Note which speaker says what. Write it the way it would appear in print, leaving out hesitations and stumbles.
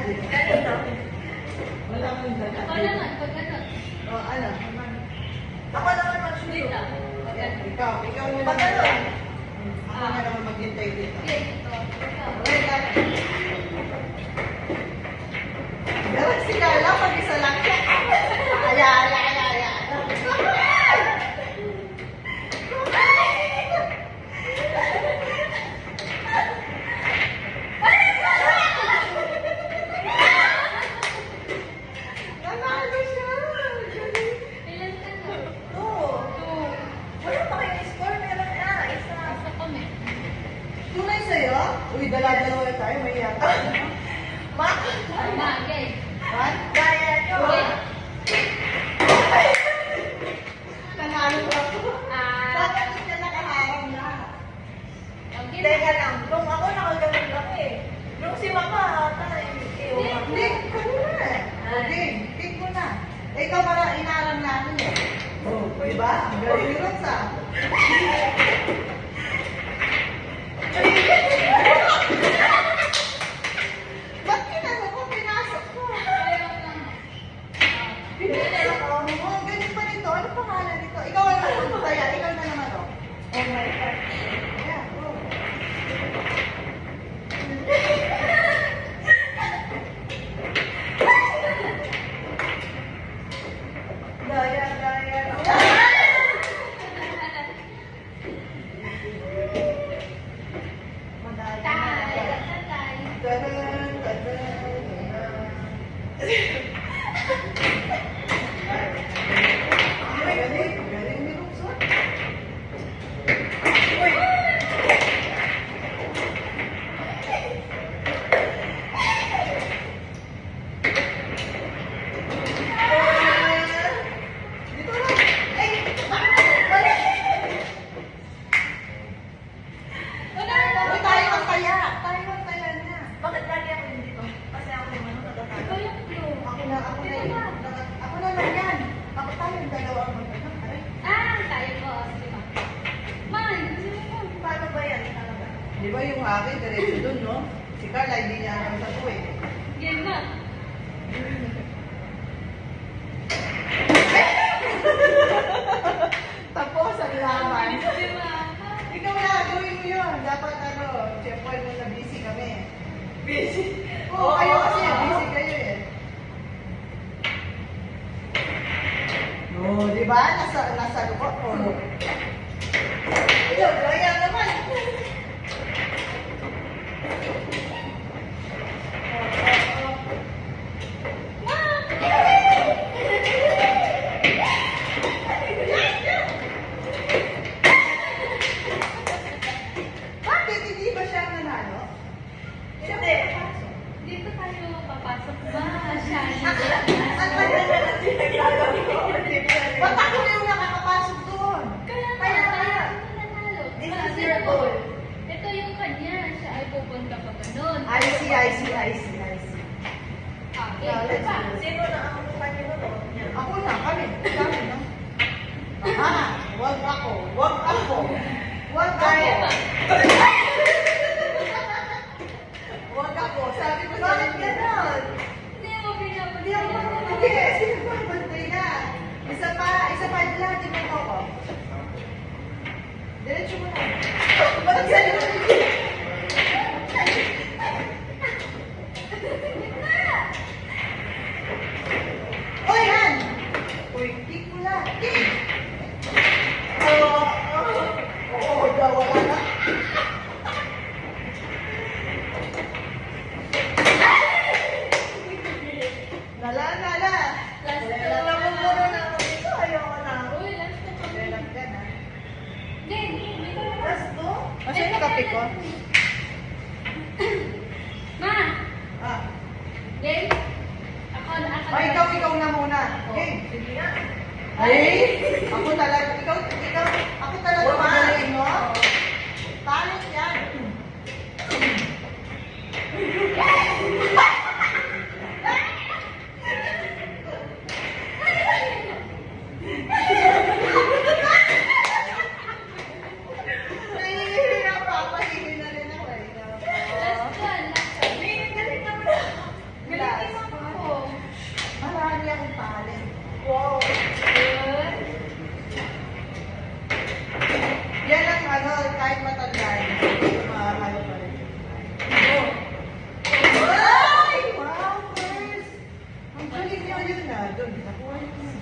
Speaker 1: Ganito. Wala kang ganito.
Speaker 2: Ako naman, pag ano.
Speaker 1: O, ano?
Speaker 3: Ako naman mag-shoot.
Speaker 2: Dito. Pag ano.
Speaker 1: Ikaw muna.
Speaker 3: Pag ano?
Speaker 1: Ako na naman maghintay dito.
Speaker 2: Dito. Ikaw.
Speaker 1: Meron si Carla, pag isa lang siya. Ay. Nanalo siya.
Speaker 2: Ilan ka na?
Speaker 3: Two.
Speaker 2: Two.
Speaker 3: Wala pa kayong score. Meron na. Isa.
Speaker 2: Asa kami.
Speaker 1: Tunay sa'yo? Uy, dala-dalawa tayo. May yata.
Speaker 3: Ma.
Speaker 2: Bagay.
Speaker 1: Man?
Speaker 3: Gaya nyo.
Speaker 2: Okay.
Speaker 1: Nanalo ako.
Speaker 2: Ah.
Speaker 1: Bakit siya nakaharang na?
Speaker 2: Okay.
Speaker 3: Teka lang. Nung ako nakaganon lang eh. Nung si Mama, ata
Speaker 1: Hindi, kanina. Okay, pick mo na. Ikaw para inarang natin eh. Oh, diba? Ang galing ni Rosa. Ba't kinano ko? Pinasok ko.
Speaker 2: Ayaw lang.
Speaker 1: Pinasok ko. Oh, ganun pa nito. Ano pangalan nito? Ikaw ano? Kaya, ikaw na naman oh.
Speaker 3: Oh my God.
Speaker 1: Yeah, go.
Speaker 3: Gaya. Madaya.
Speaker 2: Tay. Tay.
Speaker 1: Tadaan, tadaan. Galing ni Rosa. Dito na. Ay!
Speaker 2: Wala na.
Speaker 1: Uy, tayo ang taya. Tayo ang taya niya.
Speaker 3: Bakit lagi ako yung dito? Kasi ako yung ano,
Speaker 2: Ikaw
Speaker 3: natatalo.
Speaker 2: yung clue.
Speaker 1: Ako na yan. Ako na lang yan. Ako tayo ang dalawa ang magandang. Aray.
Speaker 2: Ah, tayo po. Sige ma. Man, sino mo?
Speaker 3: Paano ba yan? Talaga?
Speaker 1: Di ba yung akin, diretso dun, no? Si Carla, hindi niya alam sa to eh.
Speaker 2: Game na.
Speaker 1: Tapos ang laban.
Speaker 2: Di ba?
Speaker 1: Ikaw na, gawin mo yun. Dapat ano, checkpoint mo na busy kami.
Speaker 3: Busy.
Speaker 1: Oo, kayo kasi, busy kayo eh. No, di ba? Nasa lukot ko.
Speaker 3: Ayun, gaya naman.
Speaker 1: Bakit? Hindi ba siya nanalo?
Speaker 3: Hindi.
Speaker 2: Dito tayo papasok ba? Siya.
Speaker 3: Ang tagal na lang ginagawa ko.
Speaker 1: Ba't ako na yung nakakapasok doon?
Speaker 2: Kaya
Speaker 3: Kaya
Speaker 2: tayo
Speaker 3: kaya.
Speaker 2: nanalo.
Speaker 3: This is
Speaker 2: Kasi
Speaker 3: your
Speaker 2: ito,
Speaker 3: goal.
Speaker 2: ito yung kanya. Siya ay pupunta pa ganun.
Speaker 1: I see.
Speaker 2: Okay,
Speaker 1: Now, let's
Speaker 2: pa.
Speaker 1: do it.
Speaker 3: Sino na ang kanya mo to? Yan.
Speaker 1: Ako na, kami. Kami, no? Ah, wag ako. Wag ako. Wag
Speaker 3: Kaya
Speaker 1: ako.
Speaker 3: ba?
Speaker 1: Wag ako. Sabi ko
Speaker 3: Bakit ganon?
Speaker 2: Hindi mo pinapag-
Speaker 1: Hindi ako hindi. Sino ba bantay na? Isa pa lang. Di mo ako. Diretso mo na. Bakit sa'yo? O yan! Uy, kick mo na. Kick! Oo, wala na. Nala.
Speaker 2: Last
Speaker 3: Wala
Speaker 2: two.
Speaker 3: na muna na ako dito. Ayoko na.
Speaker 2: Uy, last two kami.
Speaker 1: Lelang ka na.
Speaker 2: Hindi, ito na.
Speaker 3: Last two?
Speaker 1: Kasi yung kape ko.
Speaker 2: Ma!
Speaker 1: Ah.
Speaker 2: Game? Ako na.
Speaker 1: Oh, ikaw na muna. Okay.
Speaker 3: Sige nga.
Speaker 1: Ay, ako talaga. Ako talaga
Speaker 3: Wala.
Speaker 1: magaling mo. Talent yan. Nahihiya pa. Pahihin na rin ako eh.
Speaker 2: Last one.
Speaker 3: May galing naman ako.
Speaker 1: talent.
Speaker 3: Wow.
Speaker 2: Good.
Speaker 1: Yan ang ano, kahit matanda na, makakalo pa rin.
Speaker 2: Go.
Speaker 1: Ay! Wow, first! Ang galing nyo yun na. Doon, nakuha yun.